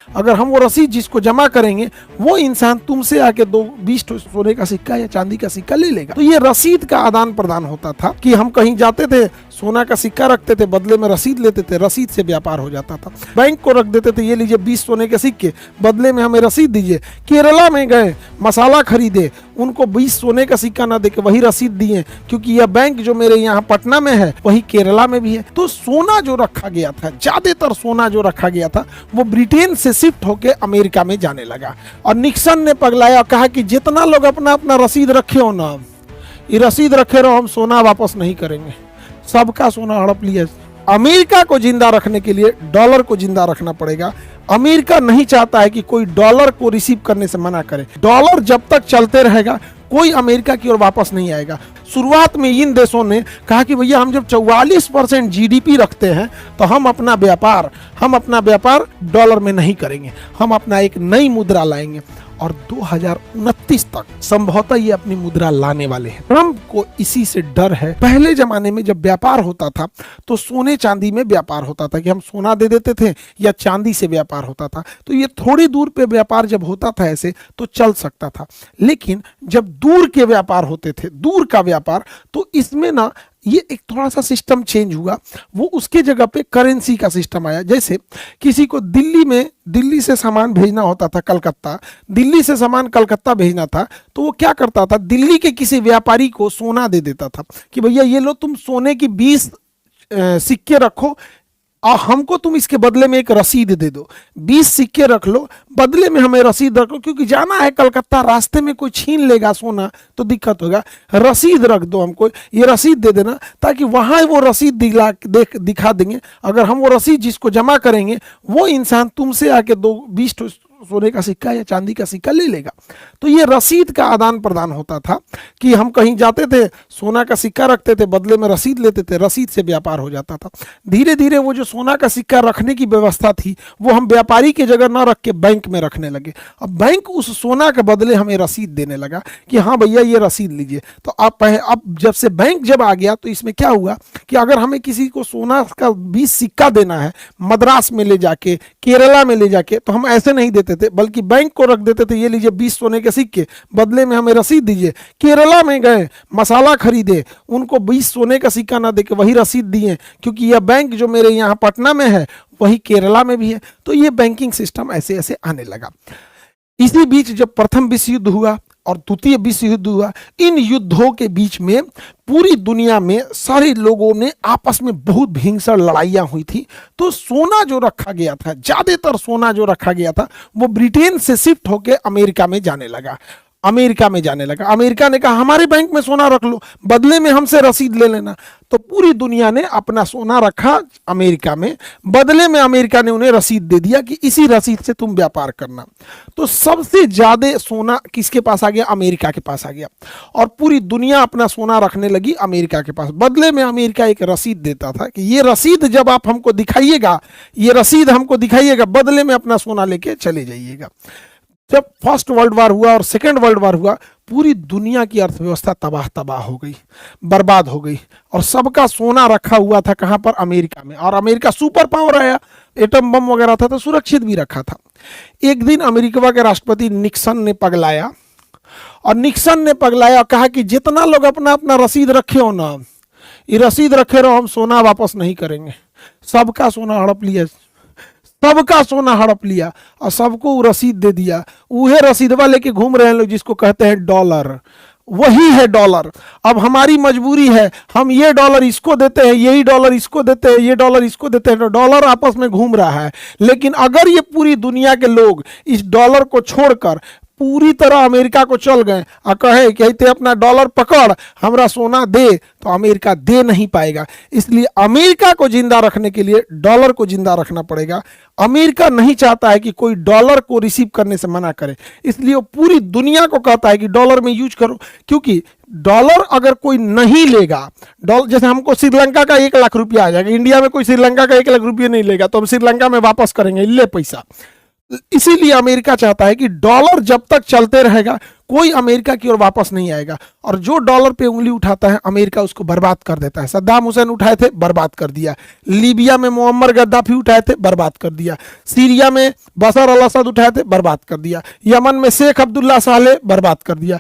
अगर हम वो रसीद जिसको जमा करेंगे वो इंसान तुमसे आके 20 सोने का सिक्का या चांदी का सिक्का ले लेगा। तो ये रसीद का आदान प्रदान होता था कि हम कहीं जाते थे, सोना का सिक्का रखते थे, बदले में रसीद लेते थे, रसीद से व्यापार हो जाता था। बैंक को रख देते थे, ये लीजिए 20 सोने के सिक्के, बदले में हमें रसीद दीजिए। केरला में गए, मसाला खरीदे, उनको 20 सोने का सिक्का ना देके वही रसीद दिए, क्योंकि यह बैंक जो मेरे यहाँ पटना में है वही केरला में भी है। तो सोना जो रखा गया था, ज्यादातर सोना जो रखा गया था वो ब्रिटेन से शिफ्ट होके अमेरिका में जाने लगा। और निक्सन ने पगलाया, कहा कि जितना लोग अपना अपना रसीद रखे हो ना, ये रसीद रखे रहो, हम सोना वापस नहीं करेंगे। सबका सोना हड़प लिया। अमेरिका को जिंदा रखने के लिए डॉलर को जिंदा रखना पड़ेगा। अमेरिका नहीं चाहता है कि कोई डॉलर को रिसीव करने से मना करे। डॉलर जब तक चलते रहेगा कोई अमेरिका की ओर वापस नहीं आएगा। शुरुआत में इन देशों ने कहा कि भैया हम जब 44% जीडीपी रखते हैं तो हम अपना व्यापार डॉलर में नहीं करेंगे, हम अपना एक नई मुद्रा लाएंगे। और 2029 तक संभवतः ये अपनी मुद्रा लाने वाले हैं। ट्रंप को इसी से डर है। पहले जमाने में जब व्यापार होता था तो सोने चांदी में व्यापार होता था कि हम सोना दे देते थे या चांदी से व्यापार होता था, तो ये थोड़ी दूर पे व्यापार जब होता था ऐसे तो चल सकता था। लेकिन जब दूर के व्यापार होते थे, दूर का व्यापार, तो इसमें ना ये एक थोड़ा सा सिस्टम चेंज हुआ। वो उसके जगह पे करेंसी का सिस्टम आया। जैसे किसी को दिल्ली से सामान भेजना होता था कलकत्ता, दिल्ली से सामान कलकत्ता भेजना था, तो वो क्या करता था, दिल्ली के किसी व्यापारी को सोना दे देता था कि भैया ये लो, तुम सोने की 20 सिक्के रखो और हमको तुम इसके बदले में एक रसीद दे दो। 20 सिक्के रख लो, बदले में हमें रसीद रखो, क्योंकि जाना है कलकत्ता, रास्ते में कोई छीन लेगा सोना तो दिक्कत होगा। रसीद रख दो, हमको ये रसीद दे देना, ताकि वहां वो रसीद दिखा देंगे। अगर हम वो रसीद जिसको जमा करेंगे वो इंसान तुमसे आके 20 सोने का सिक्का या चांदी का सिक्का ले लेगा। तो ये रसीद का आदान प्रदान होता था कि हम कहीं जाते थे, सोना का सिक्का रखते थे, बदले में रसीद लेते थे, रसीद से व्यापार हो जाता था। धीरे धीरे वो जो सोना का सिक्का रखने की व्यवस्था थी वो हम व्यापारी की जगह ना रख के बैंक में रखने लगे। अब बैंक उस सोना के बदले हमें रसीद देने लगा कि हाँ भैया ये रसीद लीजिए। तो अब जब से बैंक जब आ गया तो इसमें क्या हुआ कि अगर हमें किसी को सोना का 20 सिक्का देना है मद्रास में ले जाके, केरला में ले जाके, तो हम ऐसे नहीं देते थे, बल्कि बैंक को रख देते थे, ये लीजिए 20 सोने के सिक्के, बदले में हमें रसीद दीजिए। केरला में गए, मसाला खरीदे, उनको 20 सोने का सिक्का ना देके वही रसीद दिए, क्योंकि यह बैंक जो मेरे यहाँ पटना में है वही केरला में भी है। तो ये बैंकिंग सिस्टम ऐसे ऐसे आने लगा। इसी बीच जब प्रथम विश्व युद्ध हुआ और द्वितीय विश्व युद्ध हुआ, इन युद्धों के बीच में पूरी दुनिया में सारे लोगों ने आपस में बहुत भीषण लड़ाइयाँ हुई थी। तो सोना जो रखा गया था, ज्यादातर सोना जो रखा गया था वो ब्रिटेन से शिफ्ट होके अमेरिका में जाने लगा। अमेरिका ने कहा हमारे बैंक में सोना रख लो, बदले में हमसे रसीद ले लेना। तो पूरी दुनिया ने अपना सोना रखा अमेरिका में, बदले में अमेरिका ने उन्हें रसीद दे दिया कि इसी रसीद से तुम व्यापार करना। तो सबसे ज्यादा सोना किसके पास आ गया? अमेरिका के पास आ गया। और पूरी दुनिया अपना सोना रखने लगी अमेरिका के पास। बदले में अमेरिका एक रसीद देता था कि ये रसीद जब आप हमको दिखाइएगा, ये रसीद हमको दिखाइएगा, बदले में अपना सोना लेके चले जाइएगा। जब फर्स्ट वर्ल्ड वार हुआ और सेकेंड वर्ल्ड वार हुआ, पूरी दुनिया की अर्थव्यवस्था तबाह हो गई, बर्बाद हो गई। और सबका सोना रखा हुआ था कहाँ पर? अमेरिका में। और अमेरिका सुपर पावर आया, एटम बम वगैरह था तो सुरक्षित भी रखा था। एक दिन अमेरिका के राष्ट्रपति निक्सन ने पगलाया, और निक्सन ने पगलाया, कहा कि जितना लोग अपना अपना रसीद रखे हो ना, ये रसीद रखे रहो, हम सोना वापस नहीं करेंगे। सबका सोना हड़प लिया, सबका सोना हड़प लिया और सबको रसीद दे दिया। वह रसीदवा लेके घूम रहे हैं लोग, जिसको कहते हैं डॉलर। वही है डॉलर। अब हमारी मजबूरी है, हम ये डॉलर इसको देते हैं, यही डॉलर इसको देते हैं, ये डॉलर इसको देते हैं, तो डॉलर आपस में घूम रहा है। लेकिन अगर ये पूरी दुनिया के लोग इस डॉलर को छोड़कर पूरी तरह अमेरिका को चल गए और कहे कि ते अपना डॉलर पकड़, हमरा सोना दे, तो अमेरिका दे नहीं पाएगा। इसलिए अमेरिका को जिंदा रखने के लिए डॉलर को जिंदा रखना पड़ेगा। अमेरिका नहीं चाहता है कि कोई डॉलर को रिसीव करने से मना करे, इसलिए वो पूरी दुनिया को कहता है कि डॉलर में यूज करो। क्योंकि डॉलर अगर कोई नहीं लेगा, डॉलर जैसे हमको श्रीलंका का 1 लाख रुपया आ जाएगा, इंडिया में कोई श्रीलंका का 1 लाख रुपया नहीं लेगा, तो हम श्रीलंका में वापस करेंगे, ले पैसा। इसीलिए अमेरिका चाहता है कि डॉलर जब तक चलते रहेगा कोई अमेरिका की ओर वापस नहीं आएगा, और जो डॉलर पे उंगली उठाता है अमेरिका उसको बर्बाद कर देता है। सद्दाम हुसैन उठाए थे, बर्बाद कर दिया। लीबिया में मुअम्मर गद्दाफी उठाए थे, बर्बाद कर दिया। सीरिया में बशर अल असद उठाए थे, बर्बाद कर दिया। यमन में शेख अब्दुल्ला सालेह, बर्बाद कर दिया।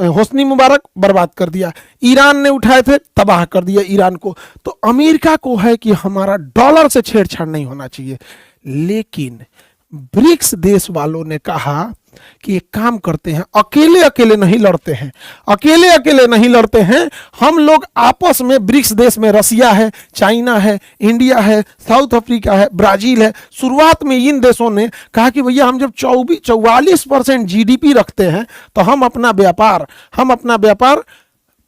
होस्नी मुबारक, बर्बाद कर दिया। ईरान ने उठाए थे, तबाह कर दिया ईरान को। तो अमेरिका को है कि हमारा डॉलर से छेड़छाड़ नहीं होना चाहिए। लेकिन ब्रिक्स देश वालों ने कहा कि एक काम करते हैं, अकेले अकेले नहीं लड़ते हैं, अकेले अकेले नहीं लड़ते हैं, हम लोग आपस में ब्रिक्स देश में रसिया है, चाइना है, इंडिया है, साउथ अफ्रीका है, ब्राजील है। शुरुआत में इन देशों ने कहा कि भैया हम जब 44% जीडीपी रखते हैं तो हम अपना व्यापार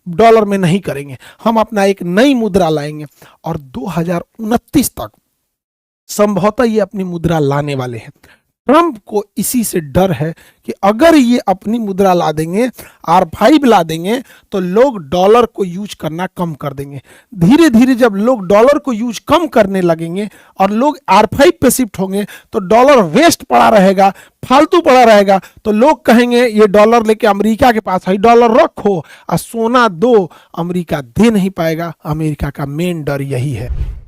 डॉलर में नहीं करेंगे, हम अपना एक नई मुद्रा लाएंगे। और 2029 तक संभवतः ये अपनी मुद्रा लाने वाले हैं। ट्रंप को इसी से डर है कि अगर ये अपनी मुद्रा ला देंगे, R5 ला देंगे, तो लोग डॉलर को यूज करना कम कर देंगे। धीरे धीरे जब लोग डॉलर को यूज कम करने लगेंगे और लोग R5 पे शिफ्ट होंगे तो डॉलर वेस्ट पड़ा रहेगा, फालतू पड़ा रहेगा। तो लोग कहेंगे ये डॉलर लेके अमेरिका के पास है, डॉलर रखो और सोना दो, अमेरिका दे नहीं पाएगा। अमेरिका का मेन डर यही है।